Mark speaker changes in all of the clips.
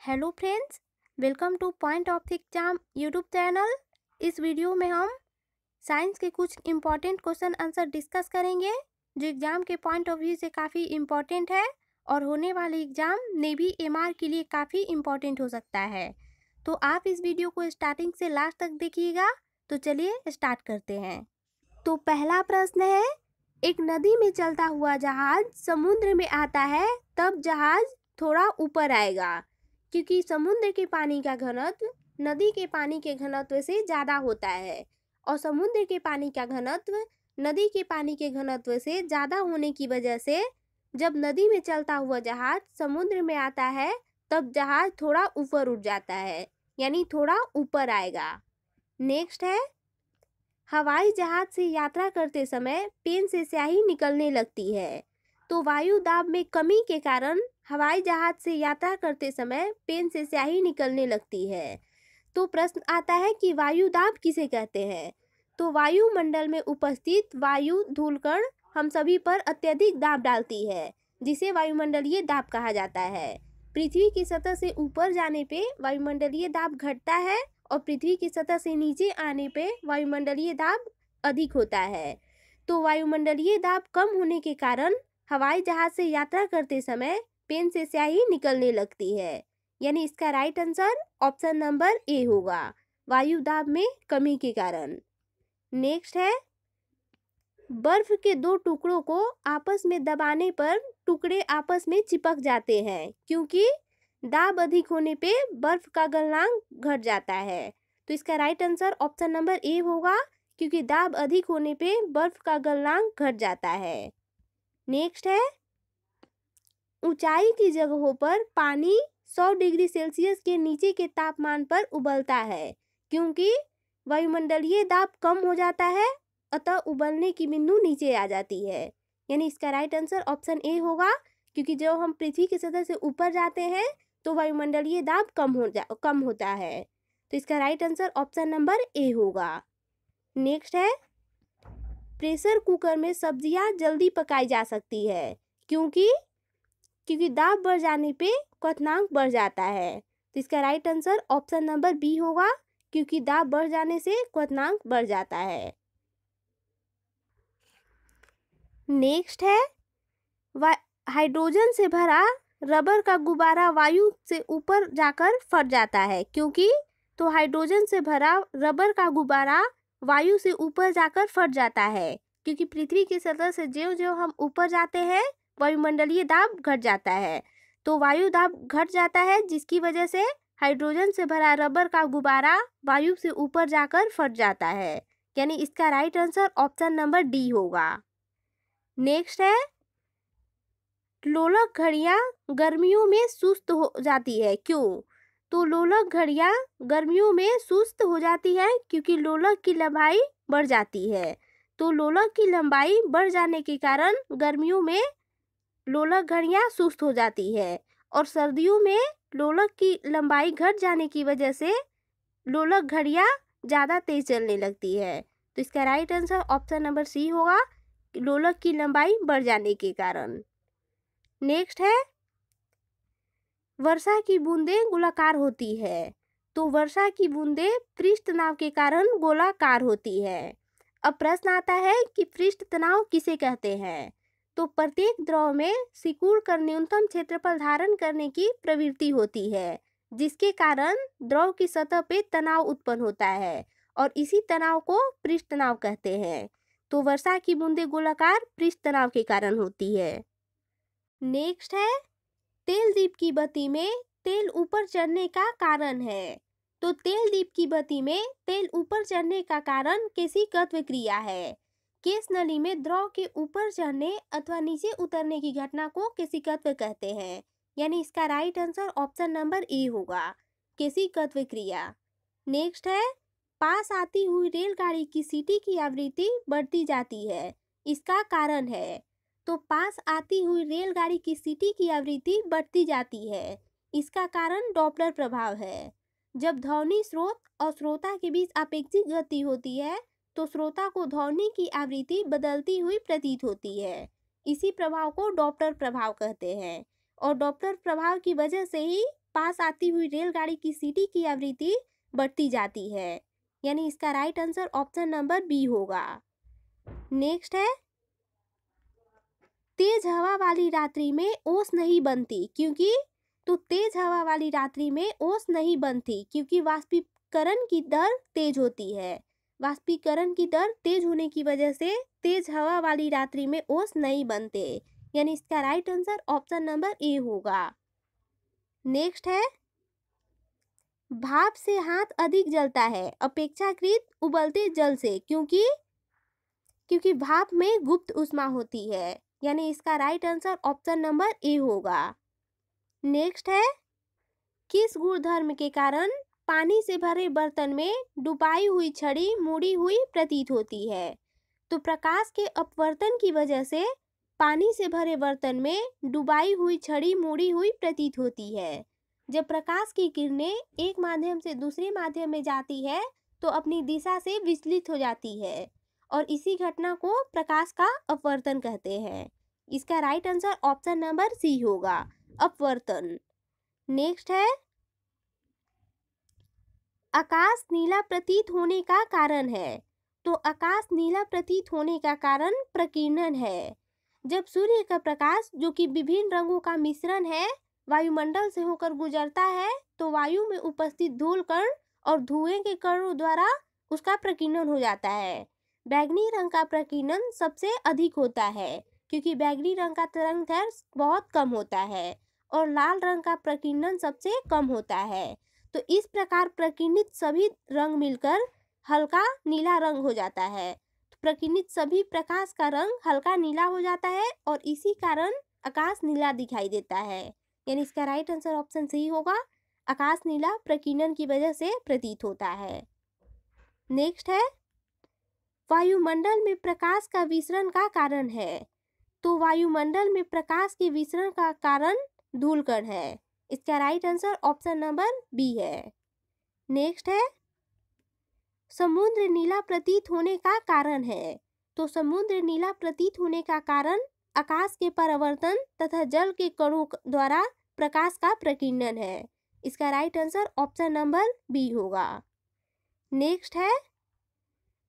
Speaker 1: Hello friends, welcome two point of the exam YouTube channel. इस video में हम science के कुछ इम्पॉर्टेंट क्वेश्चन आंसर डिस्कस करेंगे जो एग्ज़ाम के पॉइंट ऑफ व्यू से काफ़ी इम्पॉर्टेंट है और होने वाले एग्ज़ाम नेवी एमआर के लिए काफ़ी इम्पॉर्टेंट हो सकता है। तो आप इस वीडियो को स्टार्टिंग से लास्ट तक देखिएगा। तो चलिए स्टार्ट करते हैं। तो पहला प्रश्न है, एक नदी में चलता हुआ जहाज समुद्र में आता है तब जहाज थोड़ा ऊपर आएगा, क्योंकि समुद्र के पानी का घनत्व नदी के पानी के घनत्व से ज़्यादा होता है और समुद्र के पानी का घनत्व नदी के पानी के घनत्व से ज़्यादा होने की वजह से जब नदी में चलता हुआ जहाज समुद्र में आता है तब जहाज थोड़ा ऊपर उठ जाता है, यानी थोड़ा ऊपर आएगा। नेक्स्ट है, हवाई जहाज से यात्रा करते समय पेन से स्याही निकलने लगती है। तो वायु दाब में कमी के कारण हवाई जहाज से यात्रा करते समय पेन से स्याही निकलने लगती है। तो प्रश्न आता है कि वायु दाब किसे कहते हैं। तो वायुमंडल में उपस्थित वायु धूलकण हम सभी पर अत्यधिक दाब डालती है, जिसे वायुमंडलीय दाब कहा जाता है। पृथ्वी की सतह से ऊपर जाने पे वायुमंडलीय दाब घटता है और पृथ्वी की सतह से नीचे आने पे वायुमंडलीय दाब अधिक होता है। तो वायुमंडलीय दाब कम होने के कारण हवाई जहाज से यात्रा करते समय पेन से स्याही निकलने लगती है, यानी इसका right answer option number A होगा, वायु दाब में कमी के कारण। नेक्स्ट है, बर्फ के दो टुकड़ों को आपस में दबाने पर टुकड़े आपस में चिपक जाते हैं, क्योंकि दाब अधिक होने पे बर्फ का गलनांक घट जाता है। तो इसका right answer option number A होगा, क्योंकि दाब अधिक होने पे बर्फ का गलनांक घट जाता है। नेक्स्ट है, ऊंचाई की जगहों पर पानी 100 डिग्री सेल्सियस के नीचे के तापमान पर उबलता है, क्योंकि वायुमंडलीय दाब कम हो जाता है, अतः उबलने की बिंदु नीचे आ जाती है। यानी इसका राइट आंसर ऑप्शन ए होगा, क्योंकि जब हम पृथ्वी की सतह से ऊपर जाते हैं तो वायुमंडलीय दाब कम होता है। तो इसका right answer option number A होगा। नेक्स्ट है, प्रेशर कुकर में सब्जियां जल्दी पकाई जा सकती है, क्योंकि दाब बढ़ जाने पे क्वथनांक बढ़ जाता है। तो इसका right answer option number B होगा, क्योंकि दाब बढ़ जाने से क्वथनांक बढ़ जाता है। नेक्स्ट है, हाइड्रोजन से भरा रबर का गुब्बारा वायु से ऊपर जाकर फट जाता है, क्योंकि तो हाइड्रोजन से भरा रबर का गुब्बारा वायु से ऊपर जाकर फट जाता है, क्योंकि पृथ्वी की सतह से ज्यों-ज्यों हम ऊपर जाते हैं वायुमंडलीय दाब घट जाता है। तो वायु दाब घट जाता है, जिसकी वजह से हाइड्रोजन से भरा रबर का गुब्बारा वायु से ऊपर जाकर फट जाता है, यानी इसका right answer option number D होगा। नेक्स्ट है, लोलक घड़ियां गर्मियों में सुस्त हो जाती है, क्यों। तो लोलक घड़ियां गर्मियों में सुस्त हो जाती है क्योंकि लोलक की लंबाई बढ़ जाती है। तो लोलक की लंबाई बढ़ जाने के कारण गर्मियों में लोलक घड़ियां सुस्त हो जाती है और सर्दियों में लोलक की लंबाई घट जाने की वजह से लोलक घड़ियां ज़्यादा तेज चलने लगती है। तो इसका right answer option number C होगा, लोलक की लंबाई बढ़ जाने के कारण। नेक्स्ट है, वर्षा की बूंदें गोलाकार होती है। तो वर्षा की बूंदें पृष्ठ तनाव के कारण गोलाकार होती है। अब प्रश्न आता है कि पृष्ठ तनाव किसे कहते हैं। तो प्रत्येक द्रव में सिकुड़ कर न्यूनतम क्षेत्रफल धारण करने की प्रवृत्ति होती है, जिसके कारण द्रव की सतह पे तनाव उत्पन्न होता है और इसी तनाव को पृष्ठ तनाव कहते हैं। तो वर्षा की बूंदें गोलाकार पृष्ठ तनाव के कारण होती है। नेक्स्ट है, तेल दीप की बत्ती में तेल ऊपर चढ़ने का कारण है। तो तेल दीप की बत्ती में तेल ऊपर चढ़ने का कारण केशिकत्व क्रिया है। केश नली में द्रव के ऊपर चढ़ने अथवा नीचे उतरने की घटना को केशिकत्व कहते हैं, यानी इसका right answer option number A होगा, केशिकत्व क्रिया। नेक्स्ट है, पास आती हुई रेलगाड़ी की सीटी की आवृत्ति बढ़ती जाती है, इसका कारण है। तो पास आती हुई रेलगाड़ी की सीटी की आवृत्ति बढ़ती जाती है, इसका कारण डॉपलर प्रभाव है। जब ध्वनि स्रोत और श्रोता के बीच आपेक्षिक गति होती है तो श्रोता को ध्वनि की आवृत्ति बदलती हुई प्रतीत होती है। इसी प्रभाव को डॉपलर प्रभाव कहते हैं और डॉपलर प्रभाव की वजह से ही पास आती हुई रेलगाड़ी की सीटी की आवृत्ति बढ़ती जाती है, यानी इसका right answer option number B होगा। नेक्स्ट है, तेज हवा वाली रात्रि में ओस नहीं बनती क्योंकि, तो तेज हवा वाली रात्रि में ओस नहीं बनती क्योंकि वाष्पीकरण की दर तेज होती है। वाष्पीकरण की दर तेज होने की वजह से तेज हवा वाली रात्रि में ओस नहीं बनते, यानी इसका right answer option number A होगा। नेक्स्ट है, भाप से हाथ अधिक जलता है अपेक्षाकृत उबलते जल से क्योंकि भाप में गुप्त ऊष्मा होती है, यानी इसका right answer option number A होगा। नेक्स्ट है, किस गुणधर्म के कारण पानी से भरे बर्तन में डुबाई हुई छड़ी मुड़ी हुई प्रतीत होती है? तो प्रकाश के अपवर्तन की वजह से पानी से भरे बर्तन में डुबाई हुई छड़ी मुड़ी हुई प्रतीत होती है। जब प्रकाश की किरणें एक माध्यम से दूसरे माध्यम में जाती है तो अपनी दिशा से विचलित हो जाती है और इसी घटना को प्रकाश का अपवर्तन कहते हैं। इसका right answer option number C होगा, अपवर्तन। नेक्स्ट है, आकाश नीला प्रतीत होने का कारण है। तो आकाश नीला प्रतीत होने का कारण प्रकीर्णन है। जब सूर्य का प्रकाश, जो कि विभिन्न रंगों का मिश्रण है, वायुमंडल से होकर गुजरता है तो वायु में उपस्थित धूल कण और धुएं के कणों द्वारा उसका प्रकीर्णन हो जाता है। बैंगनी रंग का प्रकीर्णन सबसे अधिक होता है क्योंकि बैंगनी रंग का तरंगदैर्घ्य बहुत कम होता है और लाल रंग का प्रकीर्णन सबसे कम होता है। तो इस प्रकार प्रकीर्णित सभी रंग मिलकर हल्का नीला रंग हो जाता है। तो प्रकीर्णित सभी प्रकाश का रंग हल्का नीला हो जाता है और इसी कारण आकाश नीला दिखाई देता है, यानी इसका राइट आंसर ऑप्शन सी होगा। आकाश नीला प्रकीर्णन की वजह से प्रतीत होता है। नेक्स्ट है, वायुमंडल में प्रकाश का विसरण का कारण है। तो वायुमंडल में प्रकाश के विसरण का कारण धूलकण है। इसका right answer option number B है। नेक्स्ट है, समुद्र नीला प्रतीत होने का कारण है। तो समुद्र नीला प्रतीत होने का कारण आकाश के परावर्तन तथा जल के कणों द्वारा प्रकाश का प्रकीर्णन है। इसका right answer option number B होगा। नेक्स्ट है,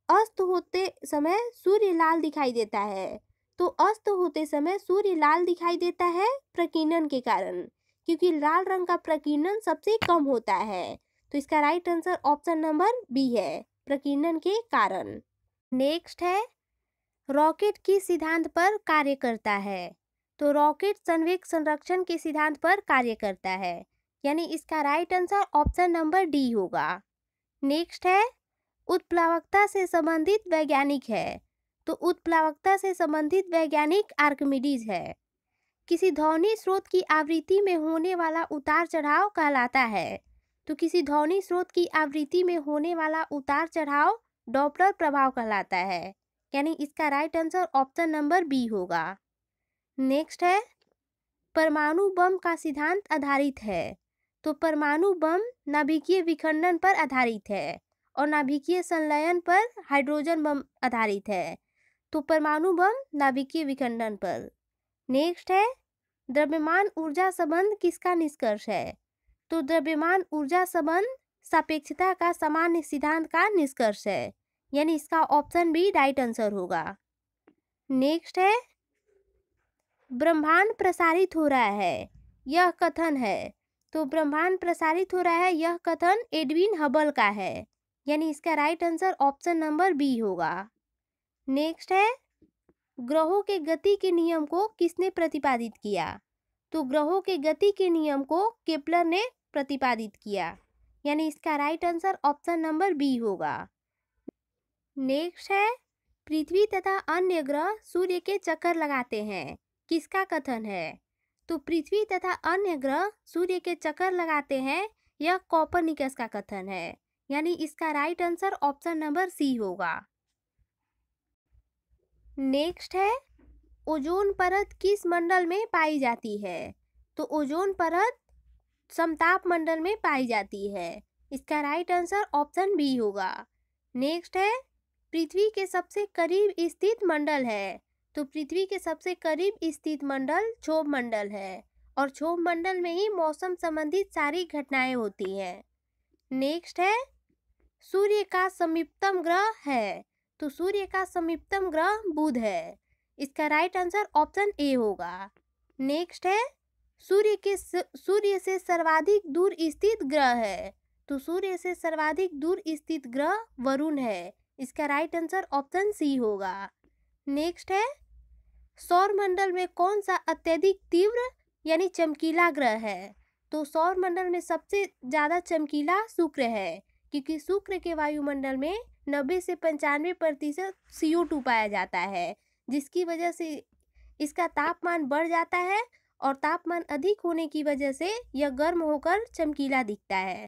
Speaker 1: अस्त होते समय सूर्य लाल दिखाई देता है। तो अस्त होते समय सूर्य लाल दिखाई देता है प्रकीर्णन के कारण, क्योंकि लाल रंग का प्रकीर्णन सबसे कम होता है। तो इसका right answer option number B है, प्रकीर्णन के कारण। नेक्स्ट है, रॉकेट किस सिद्धांत पर कार्य करता है? तो रॉकेट संवेग संरक्षण के सिद्धांत पर कार्य करता है, यानी इसका right answer option number D होगा। नेक्स्ट है, उत्प्लावकता से संबंधित वैज्ञानिक है। तो उत्प्लावकता से संबंधित वैज्ञानिक आर्किमिडीज है। किसी ध्वनि स्रोत की आवृत्ति में होने वाला उतार चढ़ाव कहलाता है। तो किसी ध्वनि स्रोत की आवृत्ति में होने वाला उतार चढ़ाव डॉपलर प्रभाव कहलाता है, यानी इसका right answer option number B होगा। नेक्स्ट है, परमाणु बम का सिद्धांत आधारित है। तो परमाणु बम नाभिकीय विखंडन पर आधारित है और नाभिकीय संलयन पर हाइड्रोजन बम आधारित है। तो परमाणु बम नाभिकीय विखंडन पर। नेक्स्ट है, द्रव्यमान ऊर्जा संबंध किसका निष्कर्ष है? तो द्रव्यमान ऊर्जा संबंध सापेक्षता का सामान्य सिद्धांत का निष्कर्ष है, यानी इसका ऑप्शन बी राइट आंसर होगा। नेक्स्ट है, ब्रह्मांड प्रसारित हो रहा है, यह कथन है। तो ब्रह्मांड प्रसारित हो रहा है, यह कथन एडविन हबल का है, यानी इसका right answer option number B होगा। नेक्स्ट है, ग्रहों के गति के नियम को किसने प्रतिपादित किया? तो ग्रहों के गति के नियम को केपलर ने प्रतिपादित किया, यानी इसका right answer option number B होगा। नेक्स्ट है, पृथ्वी तथा अन्य ग्रह सूर्य के चक्कर लगाते हैं, किसका कथन है? तो पृथ्वी तथा अन्य ग्रह सूर्य के चक्कर लगाते हैं, यह कोपरनिकस का कथन है, यानी इसका right answer option number C होगा। नेक्स्ट है, ओजोन परत किस मंडल में पाई जाती है? तो ओजोन परत समताप मंडल में पाई जाती है, इसका राइट आंसर ऑप्शन बी होगा। नेक्स्ट है, पृथ्वी के सबसे करीब स्थित मंडल है। तो पृथ्वी के सबसे करीब स्थित मंडल क्षोभ मंडल है और क्षोभ मंडल में ही मौसम संबंधित सारी घटनाएं होती हैं। नेक्स्ट है सूर्य का समीपतम ग्रह है, तो सूर्य का समीपतम ग्रह बुध है। इसका राइट आंसर ऑप्शन ए होगा। नेक्स्ट है सूर्य से सर्वाधिक दूर स्थित ग्रह है, तो सूर्य से सर्वाधिक दूर स्थित ग्रह वरुण है। इसका राइट आंसर ऑप्शन सी होगा। नेक्स्ट है सौर मंडल में कौन सा अत्यधिक तीव्र यानी चमकीला ग्रह है, तो सौर मंडल में सबसे ज़्यादा चमकीला शुक्र है, क्योंकि शुक्र के वायुमंडल में 90 से 95% CO2 पाया जाता है, जिसकी वजह से इसका तापमान बढ़ जाता है और तापमान अधिक होने की वजह से यह गर्म होकर चमकीला दिखता है।